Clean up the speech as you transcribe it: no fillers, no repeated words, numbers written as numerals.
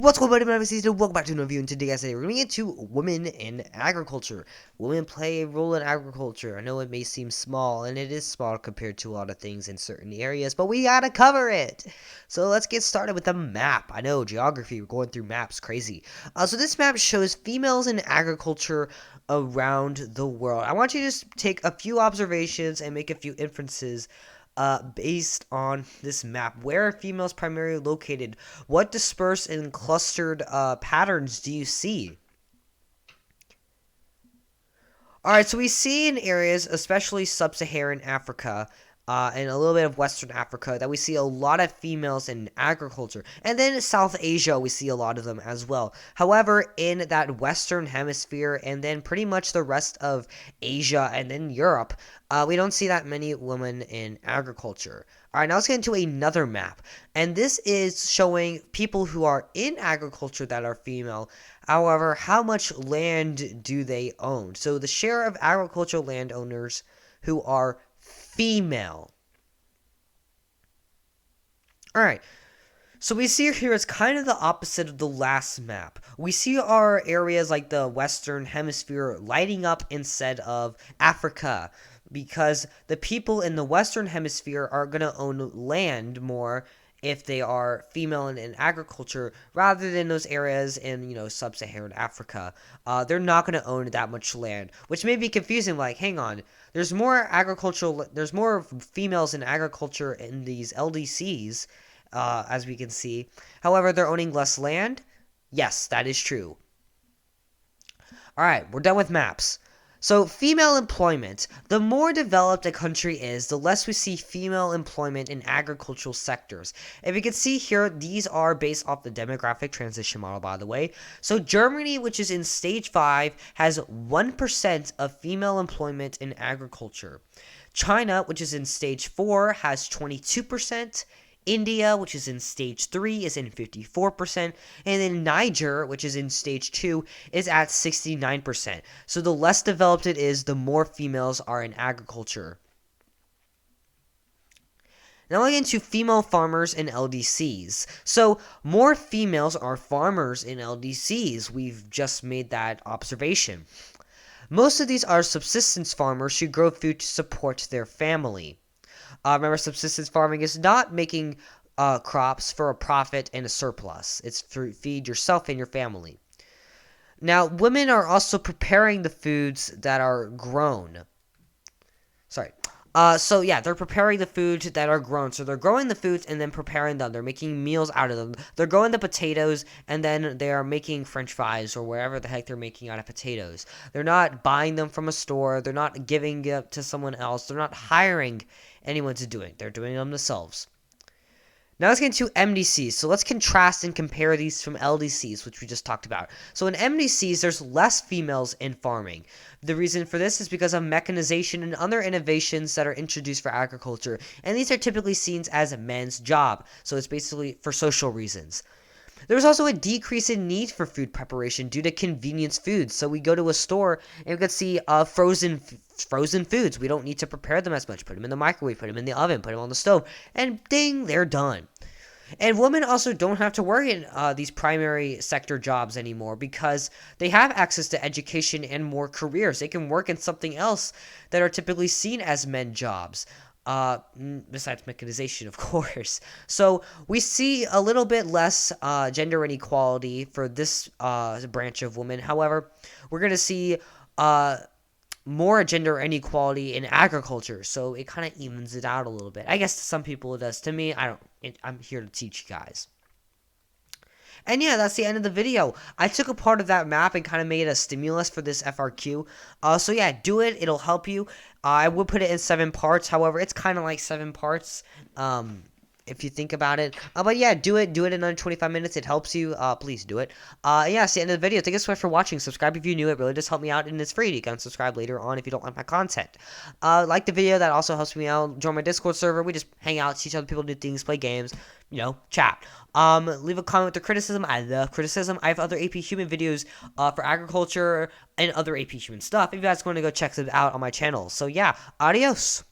What's going on, MDCs? Welcome back to another video. And today, guys, we're going to get to women in agriculture. Women play a role in agriculture. I know it may seem small, and it is small compared to a lot of things in certain areas, but we gotta cover it. So let's get started with the map. I know, geography, we're going through maps, crazy. So this map shows females in agriculture around the world. I want you to just take a few observations and make a few inferences based on this map. Where are females primarily located? What dispersed and clustered patterns do you see? Alright, so we see in areas, especially sub-Saharan Africa, and a little bit of Western Africa, that we see a lot of females in agriculture. And then in South Asia, we see a lot of them as well. However, in that Western Hemisphere, and then pretty much the rest of Asia and then Europe, we don't see that many women in agriculture. Alright, now let's get into another map. And this is showing people who are in agriculture that are female. However, how much land do they own? So the share of agricultural landowners who are female. Alright, so we see here it's kind of the opposite of the last map. We see our areas like the Western Hemisphere lighting up instead of Africa, because the people in the Western Hemisphere are going to own land more if they are female in agriculture, rather than those areas in, sub-Saharan Africa. They're not going to own that much land, which may be confusing. Like, hang on, there's more females in agriculture in these LDCs, as we can see. However, they're owning less land. Yes, that is true. All right, we're done with maps. So, female employment. The more developed a country is, the less we see female employment in agricultural sectors. If you can see here, these are based off the demographic transition model, by the way. So, Germany, which is in stage 5, has 1% of female employment in agriculture. China, which is in stage 4, has 22%. India, which is in stage 3, is in 54%, and then Niger, which is in stage 2, is at 69%. So the less developed it is, the more females are in agriculture. Now we get into female farmers and LDCs. So more females are farmers in LDCs. We've just made that observation. Most of these are subsistence farmers who grow food to support their family. Remember, subsistence farming is not making crops for a profit and a surplus. It's to feed yourself and your family. Now, women are also preparing the foods that are grown. They're preparing the foods that are grown. So they're growing the foods and then preparing them. They're making meals out of them. They're growing the potatoes and then they are making French fries or wherever the heck they're making out of potatoes. They're not buying them from a store. They're not giving it to someone else. They're not hiring anyone to do it. They're doing them themselves. Now let's get into MDCs. So let's contrast and compare these from LDCs, which we just talked about. So in MDCs, there's less females in farming. The reason for this is because of mechanization and other innovations that are introduced for agriculture. And these are typically seen as a men's job. So it's basically for social reasons. There's also a decrease in need for food preparation due to convenience foods. So we go to a store and we can see frozen foods. We don't need to prepare them as much. Put them in the microwave, put them in the oven, put them on the stove, and ding, they're done. And women also don't have to work in these primary sector jobs anymore because they have access to education and more careers. They can work in something else that are typically seen as men jobs. Besides mechanization, of course. So we see a little bit less gender inequality for this branch of women. However, we're going to see more gender inequality in agriculture. So it kind of evens it out a little bit. I guess to some people it does. To me, I'm here to teach you guys. And yeah, that's the end of the video. I took a part of that map and kind of made a stimulus for this FRQ. So yeah, do it. It'll help you. I would put it in 7 parts. However, it's kind of like 7 parts. If you think about it. But yeah, do it. Do it in under 25 minutes. It helps you. Please do it. Yeah, it's the end of the video. Thank you so much for watching. Subscribe if you're new. It really does help me out, and it's free. You can subscribe later on if you don't like my content. Like the video. That also helps me out. Join my Discord server. We just hang out, teach other people new things, play games, chat. Leave a comment with the criticism. I love criticism. I have other AP Human videos for agriculture and other AP Human stuff. If you guys want to go check them out on my channel. So yeah, adios.